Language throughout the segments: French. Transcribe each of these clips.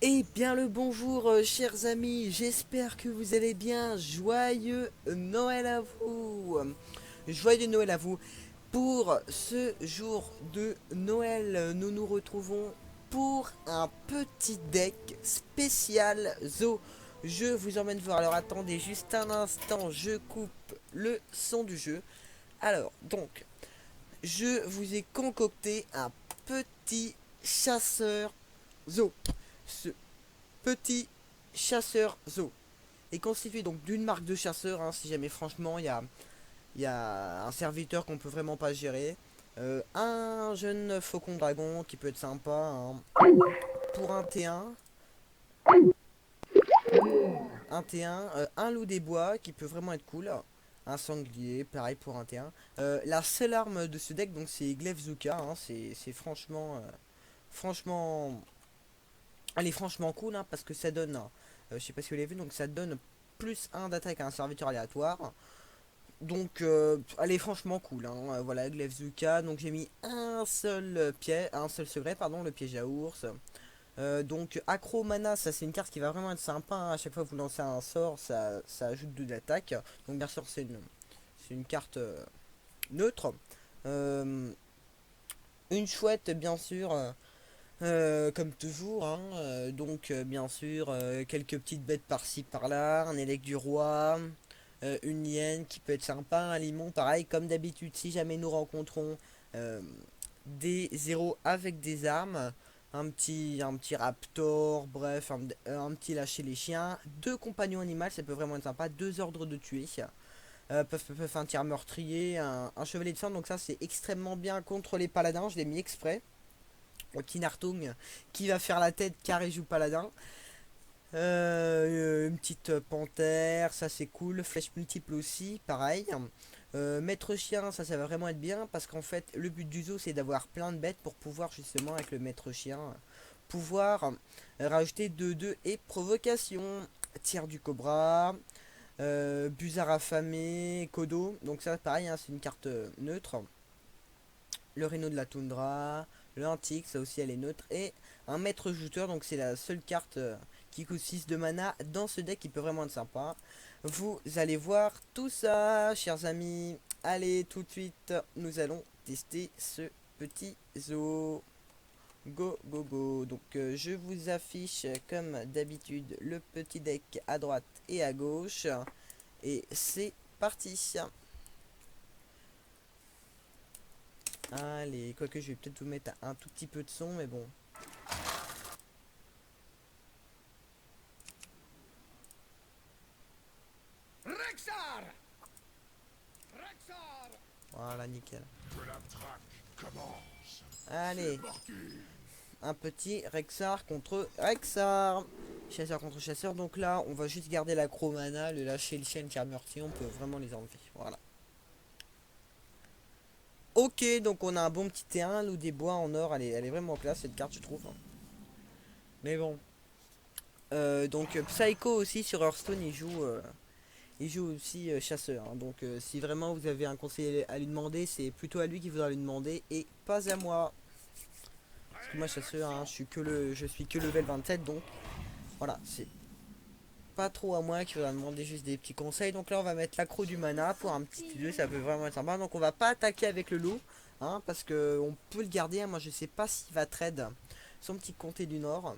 Eh bien le bonjour chers amis, j'espère que vous allez bien. Joyeux Noël à vous. Joyeux Noël à vous. Pour ce jour de Noël, nous nous retrouvons pour un petit deck spécial zoo. Je vous emmène voir. Alors attendez juste un instant, je coupe le son du jeu. Alors donc, je vous ai concocté un petit chasseur zoo. Ce petit chasseur zoo est constitué donc d'une marque de chasseur, hein, si jamais franchement il y a un serviteur qu'on peut vraiment pas gérer. Un jeune faucon dragon qui peut être sympa, hein. Pour un T1, un loup des bois qui peut vraiment être cool. Un sanglier, pareil pour un T1. La seule arme de ce deck, donc c'est Glaive-Zuka, hein, c'est franchement, franchement, elle est franchement cool, hein, parce que ça donne, je sais pas si vous l'avez vu, donc ça donne plus un d'attaque à un serviteur aléatoire. Donc elle est franchement cool, hein. Voilà, Glaive-Zuka. Donc j'ai mis un seul piège, un seul secret, pardon, le piège à ours. Donc Acro Mana, ça c'est une carte qui va vraiment être sympa, hein. À chaque fois que vous lancez un sort, ça ajoute 2 d'attaque. Donc bien sûr c'est une carte neutre. Euh, une chouette bien sûr. Comme toujours, hein. Donc bien sûr quelques petites bêtes par-ci par-là, un élec du roi, une hyène qui peut être sympa, un limon pareil comme d'habitude si jamais nous rencontrons euh, des zéros avec des armes, un petit raptor, bref, un petit lâcher les chiens, deux compagnons animaux, ça peut vraiment être sympa, deux ordres de tuer, un tir meurtrier, un chevalier de sang, donc ça c'est extrêmement bien contre les paladins, je l'ai mis exprès. Kinartung qui va faire la tête car il joue paladin. Une petite panthère, ça c'est cool. Flèche multiple aussi, pareil. Maître chien, ça va vraiment être bien parce qu'en fait le but du zoo c'est d'avoir plein de bêtes pour pouvoir justement avec le maître chien pouvoir rajouter 2-2 et provocation. Tir du cobra, Buzard affamé, Kodo, donc ça pareil, hein, c'est une carte neutre. Le Rhino de la toundra, le Antique, ça aussi elle est neutre, et un maître jouteur, donc c'est la seule carte qui coûte 6 de mana dans ce deck qui peut vraiment être sympa. Vous allez voir tout ça, chers amis. Allez, tout de suite, nous allons tester ce petit zoo. Go, go, go. Donc je vous affiche comme d'habitude le petit deck à droite et à gauche. Et c'est parti. Allez, quoique je vais peut-être vous mettre un tout petit peu de son, mais bon. Rexar! Rexar! Voilà, nickel. Que la traque commence. Allez, C'est parti. un petit Rexar contre Rexar. Chasseur contre chasseur. Donc là, on va juste garder la Chromana, le lâcher le chien, car meurtrier, on peut vraiment les enlever. Voilà. Ok, donc on a un bon petit T1, loup des bois en or. Elle est vraiment classe cette carte, je trouve, hein. Mais bon. Donc Psycho aussi sur Hearthstone, il joue aussi chasseur, hein. Donc si vraiment vous avez un conseil à lui demander, c'est plutôt à lui qu'il faudra lui demander et pas à moi. Parce que moi chasseur, hein, je suis que level 27, donc voilà, c'est pas trop à moi qu'il faudra demander juste des petits conseils. Donc là on va mettre l'accro du mana pour un petit T2, ça peut vraiment être sympa. Donc on va pas attaquer avec le loup, hein, parce que on peut le garder, hein. Moi je sais pas s'il va trade son petit comté du nord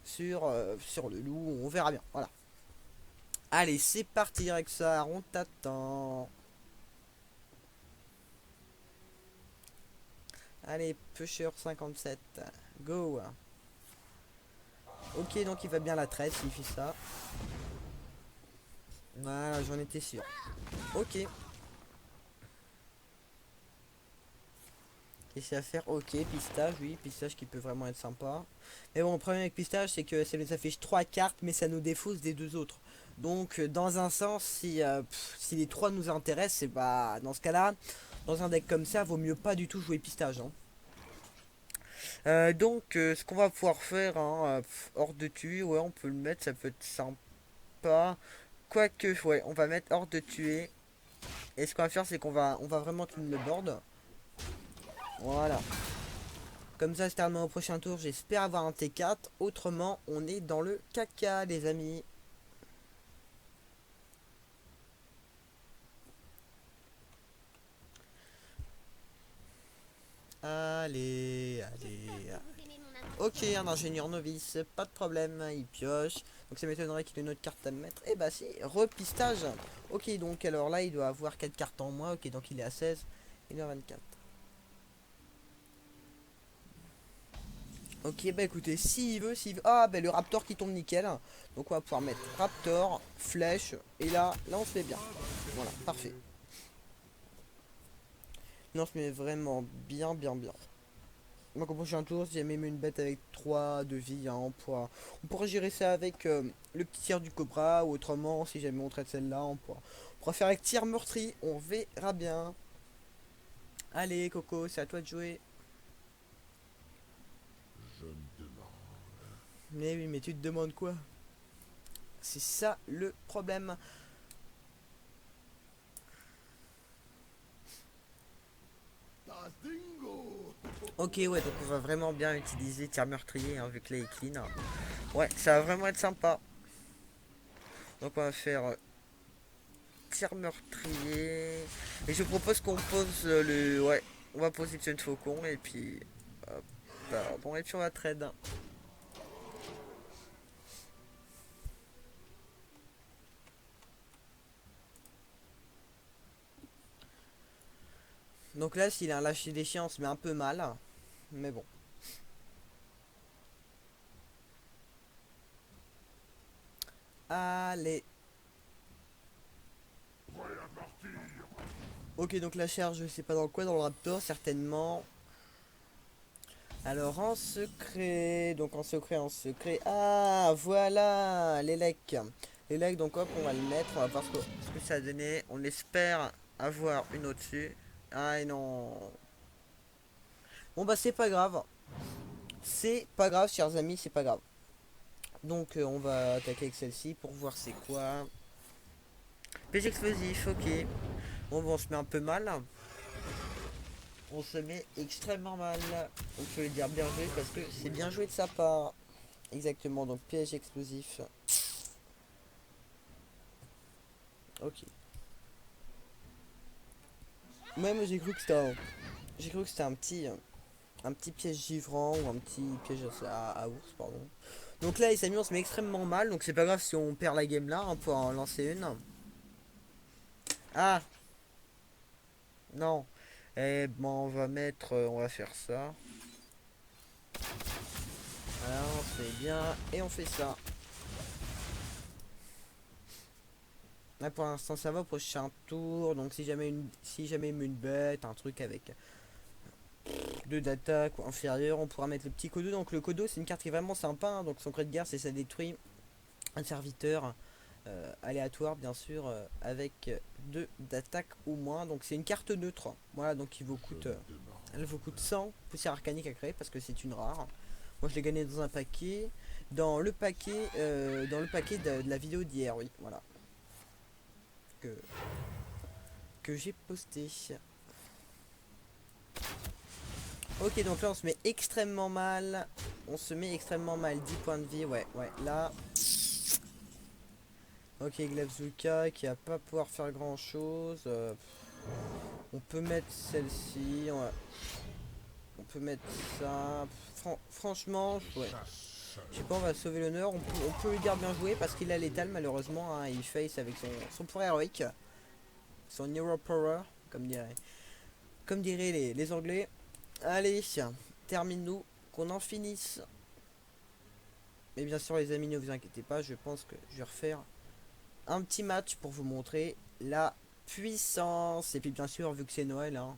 sur le loup, on verra bien. Voilà. Allez, c'est parti Rexar, on t'attend. Allez, Pusher 57, go. Ok, donc il va bien la traite s'il fait ça. Voilà, j'en étais sûr. Ok. Qu'est-ce qu'il y a à faire? Ok, pistage, oui, pistage qui peut vraiment être sympa. Mais bon, le problème avec pistage, c'est que ça nous affiche 3 cartes, mais ça nous défausse des deux autres. Donc, dans un sens, si les 3 nous intéressent, c'est bah, dans ce cas-là, dans un deck comme ça, vaut mieux pas du tout jouer pistage, hein. Donc, ce qu'on va pouvoir faire, hein, hors de tuer, ouais, on peut le mettre, ça peut être sympa. Quoique, ouais, on va mettre hors de tuer. Et ce qu'on va faire, c'est qu'on va vraiment clean le board. Voilà. Comme ça, c'est terminé au prochain tour. J'espère avoir un T4. Autrement, on est dans le caca, les amis. Allez, allez. Ok, un ingénieur novice, pas de problème, il pioche. Donc ça m'étonnerait qu'il ait une autre carte à me mettre. Et bah si, repistage. Ok, donc alors là, il doit avoir 4 cartes en moins. Ok, donc il est à 16. Il est à 24. Ok, bah écoutez, s'il veut, Ah, bah le Raptor qui tombe nickel. Donc on va pouvoir mettre Raptor, flèche. Et là on se fait bien. Voilà, parfait. Là on se met vraiment bien, bien, bien. Donc au prochain tour, si jamais il met une bête avec 3 de vie, hein, on pourra gérer ça avec le petit tir du Cobra. Ou autrement, si jamais on traite celle-là, on pourra faire avec tir meurtri. On verra bien. Allez Coco, c'est à toi de jouer. Je me demande. Mais oui, mais tu te demandes quoi? C'est ça le problème. Dingo. Ok, ouais, donc on va vraiment bien utiliser tir meurtrier, hein, vu que là il est clean. Ouais, ça va vraiment être sympa. Donc on va faire tir meurtrier. Et je propose qu'on pose le... Ouais, on va poser Tune Faucon et puis... pardon, et puis on va trade. Donc là, s'il a un lâcher des chiens, on se met un peu mal. Mais bon. Allez. Ok, donc la charge, je sais pas dans quoi, dans le Raptor, certainement. Alors en secret, donc en secret, en secret. Ah, voilà, les lecs. Les lecs, donc hop, on va le mettre, on va voir ce que ça a donné. On espère avoir une au-dessus. Ah, et non. Bon, bah, c'est pas grave. C'est pas grave, chers amis, c'est pas grave. Donc, on va attaquer avec celle-ci pour voir c'est quoi. Piège explosif, ok. Bon, on se met un peu mal. On se met extrêmement mal. On peut le dire bien joué parce que c'est bien joué de sa part. Exactement, donc piège explosif. Ok. Moi j'ai cru que c'était un petit piège givrant ou un petit piège à ours, pardon. Donc là, les amis, on se met extrêmement mal. Donc c'est pas grave si on perd la game là, on peut en lancer une. Ah non. Eh ben on va faire ça. Voilà, on se fait bien et on fait ça. Là pour l'instant ça va au prochain tour. Donc si jamais il met une bête, un truc avec 2 d'attaque ou inférieur, on pourra mettre le petit Kodo. Donc le Kodo c'est une carte qui est vraiment sympa, hein. Donc son cri de guerre c'est ça détruit un serviteur aléatoire bien sûr avec 2 d'attaque ou moins. Donc c'est une carte neutre. Voilà, donc elle vous coûte 100 poussière arcanique à créer parce que c'est une rare. Moi je l'ai gagné dans un paquet. Dans le paquet de la vidéo d'hier, oui, voilà. Que j'ai posté. Ok, donc là on se met extrêmement mal. On se met extrêmement mal. 10 points de vie, ouais, là. Ok, Glevzuka qui va pas pouvoir faire grand chose. On peut mettre celle-ci. On peut mettre ça. Franchement, ouais. Je sais pas, on va sauver l'honneur. On peut lui dire bien joué parce qu'il a létal malheureusement, hein. Il face avec son pouvoir héroïque. Son Hero Power, comme diraient les Anglais. Allez, termine-nous, qu'on en finisse. Mais bien sûr les amis, ne vous inquiétez pas, je pense que je vais refaire un petit match pour vous montrer la puissance. Et puis bien sûr, vu que c'est Noël, hein,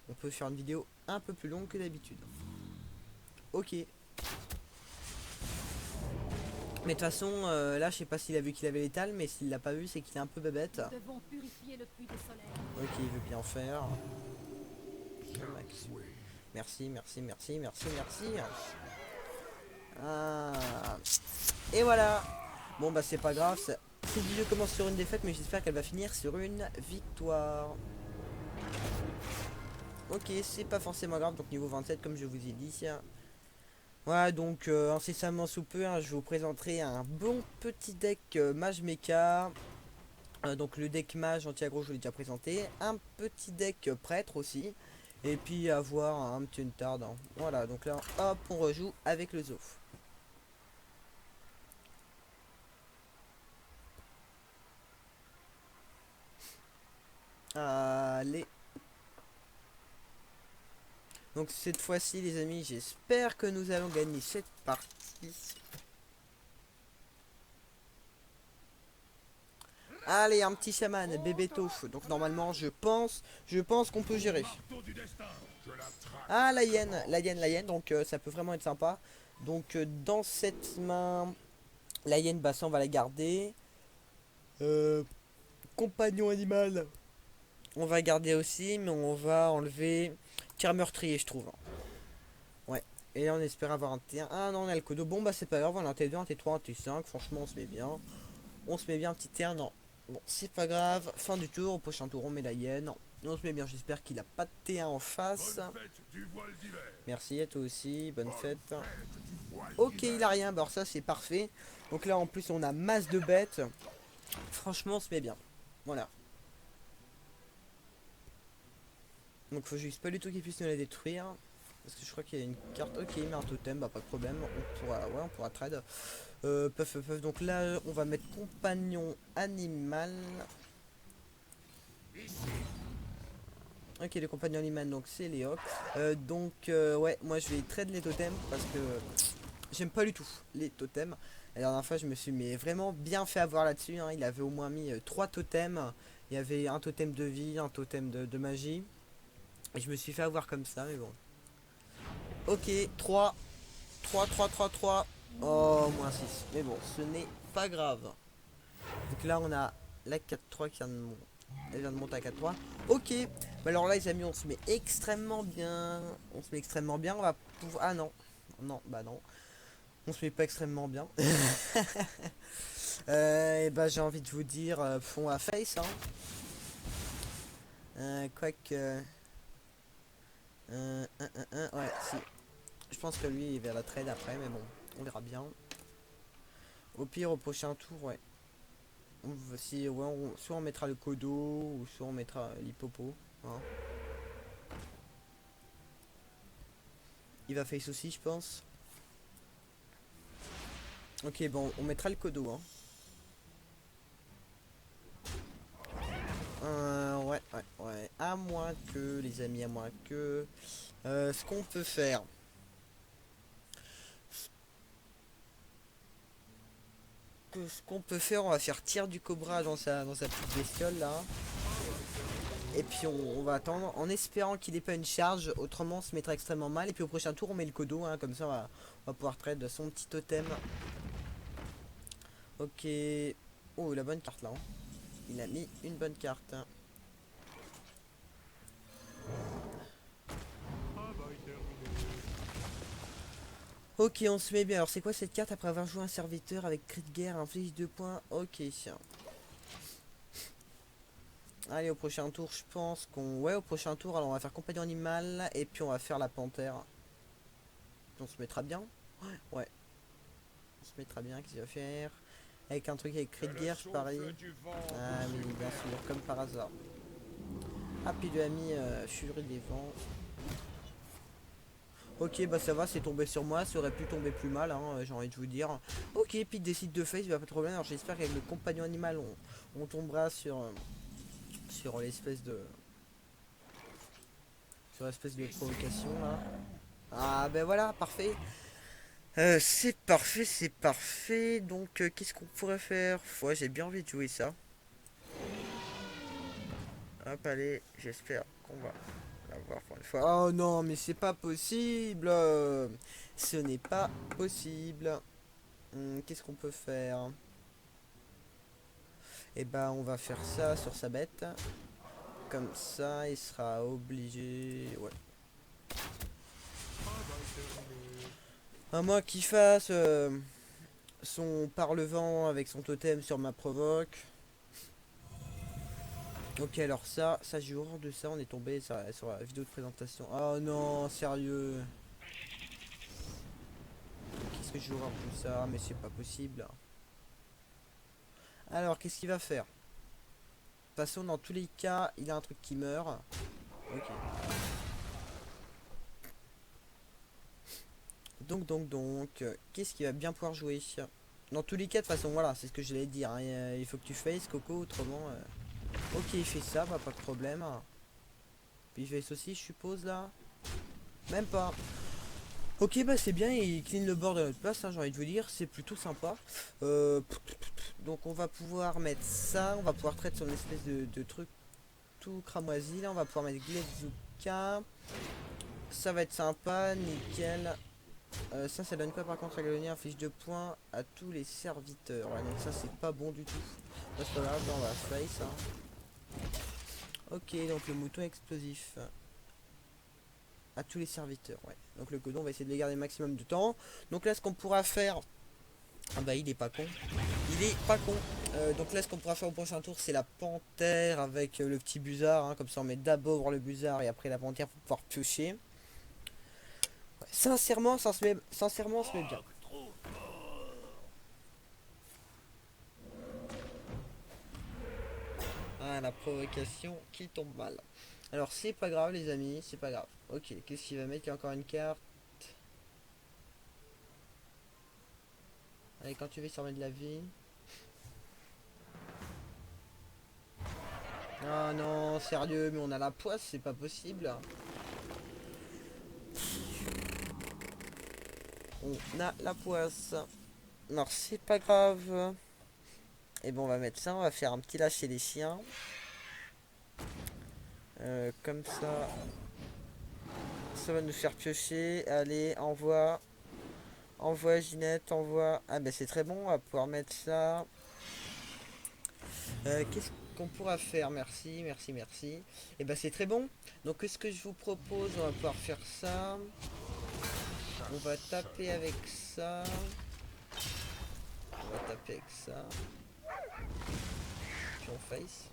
on peut faire une vidéo un peu plus longue que d'habitude. Ok. Mais de toute façon, là je sais pas s'il a vu qu'il avait l'étal, mais s'il l'a pas vu, c'est qu'il est un peu bébête. Ok, il veut bien faire. Merci, merci, merci, merci, merci. Ah. Et voilà. Bon bah c'est pas grave. Cette vidéo commence sur une défaite, mais j'espère qu'elle va finir sur une victoire. Ok, c'est pas forcément grave, donc niveau 27 comme je vous ai dit. Voilà, donc incessamment sous peu, hein, je vous présenterai un bon petit deck Mage Mecha. Donc le deck Mage anti-aggro, je vous l'ai déjà présenté. Un petit deck Prêtre aussi. Et puis avoir un petit Untard, hein. Voilà, donc là, hop, on rejoue avec le Zof. Allez. Donc cette fois-ci, les amis, j'espère que nous allons gagner cette partie. Allez, un petit chaman, bébé tofu. Donc normalement, je pense qu'on peut gérer. Marteau du destin. Que la traque Ah, la hyène, commence. la hyène, la hyène. Donc ça peut vraiment être sympa. Donc dans cette main, la hyène, bah ça on va la garder. Euh, Compagnon animal, on va garder aussi, mais on va enlever tir meurtrier, je trouve. Ouais. Et là, on espère avoir un T1. Ah non, on a le code. Bon, bah c'est pas grave, on a un T2, un T3, un T5. Franchement, on se met bien. On se met bien un petit T1. Non. Bon, c'est pas grave. Fin du tour. Au prochain tour, on met la hyène. Non. On se met bien. J'espère qu'il a pas de T1 en face. Bonne fête du voile d'hiver. Merci à toi aussi. Bonne Bonne fête. fête du voile Ok, d'hiver. il a rien. Bah, alors ça, c'est parfait. Donc là, en plus, on a masse de bêtes. Franchement, on se met bien. Voilà. Donc faut juste pas du tout qu'il puisse nous la détruire. Parce que je crois qu'il y a une carte. Ok, il met un totem, bah pas de problème. On pourra trade. Puff. Donc là, on va mettre compagnon animal. Ok, le compagnon animal, donc c'est Léo. Ouais, moi je vais trade les totems parce que j'aime pas du tout les totems. La dernière fois, je me suis vraiment bien fait avoir là-dessus, hein. Il avait au moins mis 3 totems. Il y avait un totem de vie, un totem de magie. Et je me suis fait avoir comme ça, mais bon. Ok, 3. Oh, moins 6. Mais bon, ce n'est pas grave. Donc là, on a la 4-3 qui vient de monter. Elle vient de monter à 4-3. Ok. Bah alors là, les amis, on se met extrêmement bien. On se met extrêmement bien. On va pouvoir. Ah non. Non, bah non. On se met pas extrêmement bien. Et bah, j'ai envie de vous dire, fond à face, hein. Quoique. Ouais, si. Je pense que lui, il va la trade après, mais bon, on verra bien. Au pire, au prochain tour, ouais. Si, ouais, soit on mettra le Kodo, ou soit on mettra l'Hippopo, hein. Il va face aussi, je pense. Ok, bon, on mettra le Kodo, hein. Ouais. À moins que, les amis, à moins que... ce qu'on peut faire... on va faire tir du Cobra dans sa petite bestiole, là. Et puis on va attendre en espérant qu'il n'ait pas une charge, autrement on se mettra extrêmement mal. Et puis au prochain tour on met le Kodo, hein, comme ça on va pouvoir trade son petit totem. Ok. Oh, la bonne carte là, hein. Il a mis une bonne carte, hein. Ok, on se met bien. Alors c'est quoi cette carte après avoir joué un serviteur avec cri de guerre, inflige 2 points. Ok. Allez, au prochain tour, je pense qu'on... Ouais, au prochain tour, alors on va faire compagnon animal et puis on va faire la panthère. On se mettra bien. Ouais, on se mettra bien. Qu'est-ce qu'il va faire? Avec un truc avec cri de guerre, je parie. Ah oui, bien sûr, comme par hasard. Ah, puis il lui a mis Furie des Vents. Ok, bah ça va, c'est tombé sur moi. Ça aurait pu tomber plus mal, hein, j'ai envie de vous dire. Ok, puis il décide de face, il va pas de problème. Alors j'espère qu'avec le compagnon animal, on tombera sur l'espèce de... Sur l'espèce de provocation, là. Ah, ben voilà, parfait. C'est parfait, c'est parfait. Donc, qu'est-ce qu'on pourrait faire? Ouais, j'ai bien envie de jouer ça. Hop, allez, j'espère qu'on va l'avoir pour une fois. Oh non, mais c'est pas possible. Ce n'est pas possible. Qu'est-ce qu'on peut faire? Eh ben, on va faire ça sur sa bête. Comme ça, il sera obligé... Ouais. À moins qu'il fasse son parlevent avec son totem sur ma provoque. Ok, alors ça j'ai horreur de ça, on est tombé sur la vidéo de présentation. Oh non, sérieux. Qu'est-ce que j'ai horreur de ça, mais c'est pas possible. Alors, qu'est-ce qu'il va faire? De toute façon, dans tous les cas, il a un truc qui meurt. Ok. Donc, qu'est-ce qu'il va bien pouvoir jouer? Dans tous les cas, de toute façon, voilà, c'est ce que j'allais dire, hein. Il faut que tu fasses, Coco, autrement... Ok, il fait ça, bah pas de problème. Puis il fait ceci, je suppose, là. Même pas. Ok, bah c'est bien, il clean le bord de notre place, hein, j'ai envie de vous dire, c'est plutôt sympa. Donc on va pouvoir mettre ça, on va pouvoir traiter son espèce de truc tout cramoisi, là, on va pouvoir mettre Glevzuka. Ça va être sympa, nickel. Ça donne quoi par contre à gagner un fiche de points à tous les serviteurs. Ouais, donc ça c'est pas bon du tout. Bah, c'est pas grave, là, on va face, hein. Ok, donc le mouton explosif. À tous les serviteurs, ouais. Donc le codon, on va essayer de les garder le maximum de temps. Donc là, ce qu'on pourra faire... Ah bah, il est pas con. Il est pas con. Donc là, ce qu'on pourra faire au prochain tour, c'est la panthère avec le petit busard, hein. Comme ça, on met d'abord le busard et après la panthère pour pouvoir piocher. Ouais, sincèrement, sincèrement, on se met bien. Ah, la provocation qui tombe mal. Alors, c'est pas grave, les amis, c'est pas grave. Ok, qu'est-ce qu'il va mettre? Il y a encore une carte. Allez, quand tu veux, ça remet de la vie. Ah non, sérieux, mais on a la poisse, c'est pas possible. On a la poisse. Alors, c'est pas grave. Et bon, on va mettre ça, on va faire un petit lâcher des chiens. Comme ça va nous faire piocher. Allez, envoie. Envoie Ginette, envoie. Ah bah c'est très bon, on va pouvoir mettre ça. Qu'est-ce qu'on pourra faire? Merci, merci, merci. Et bah c'est très bon. Donc ce que je vous propose, on va pouvoir faire ça. On va taper avec ça. On va taper avec ça. Puis on face.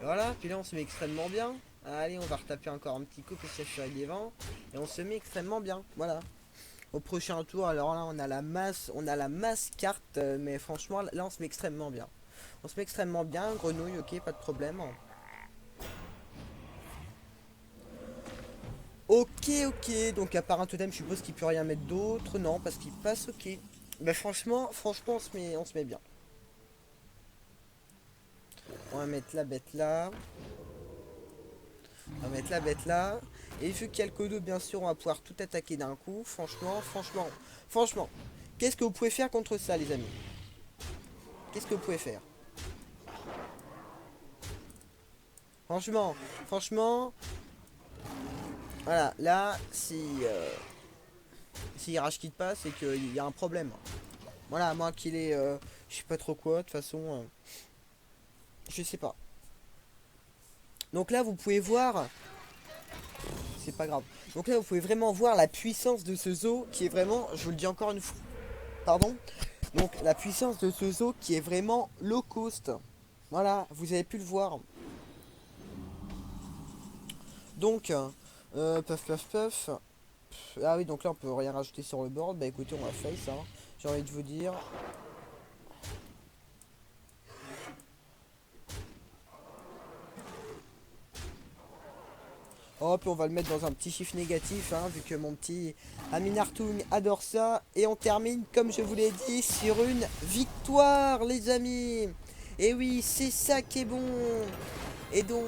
Et voilà, puis là on se met extrêmement bien. Allez, on va retaper encore un petit coup pour cette furie des vents. Et on se met extrêmement bien. Voilà. Au prochain tour, alors là on a la masse carte, mais franchement là on se met extrêmement bien. On se met extrêmement bien, grenouille, ok, pas de problème. Ok, donc à part un totem, je suppose qu'il peut rien mettre d'autre. Non, parce qu'il passe, ok. Bah franchement, on se met bien. On va mettre la bête là. On va mettre la bête là. Et vu qu'il y a le Kodo, bien sûr, on va pouvoir tout attaquer d'un coup. Franchement. Qu'est-ce que vous pouvez faire contre ça, les amis? Qu'est-ce que vous pouvez faire? Franchement. Voilà, là, si il rage quitte pas, c'est qu'il y a un problème. Voilà, à moins qu'il ait... je sais pas trop quoi, de toute façon... je sais pas. Donc là, vous pouvez voir... C'est pas grave. Donc là, vous pouvez vraiment voir la puissance de ce zoo qui est vraiment... Je vous le dis encore une fois. Pardon. Donc la puissance de ce zoo qui est vraiment low cost. Voilà, vous avez pu le voir. Donc... puff. Ah oui, donc là, on peut rien rajouter sur le board. Bah écoutez, on va face, hein. J'ai envie de vous dire... Hop, on va le mettre dans un petit chiffre négatif, hein, vu que mon petit Aminartung adore ça. Et on termine, comme je vous l'ai dit, sur une victoire, les amis. Et oui, c'est ça qui est bon. Et donc...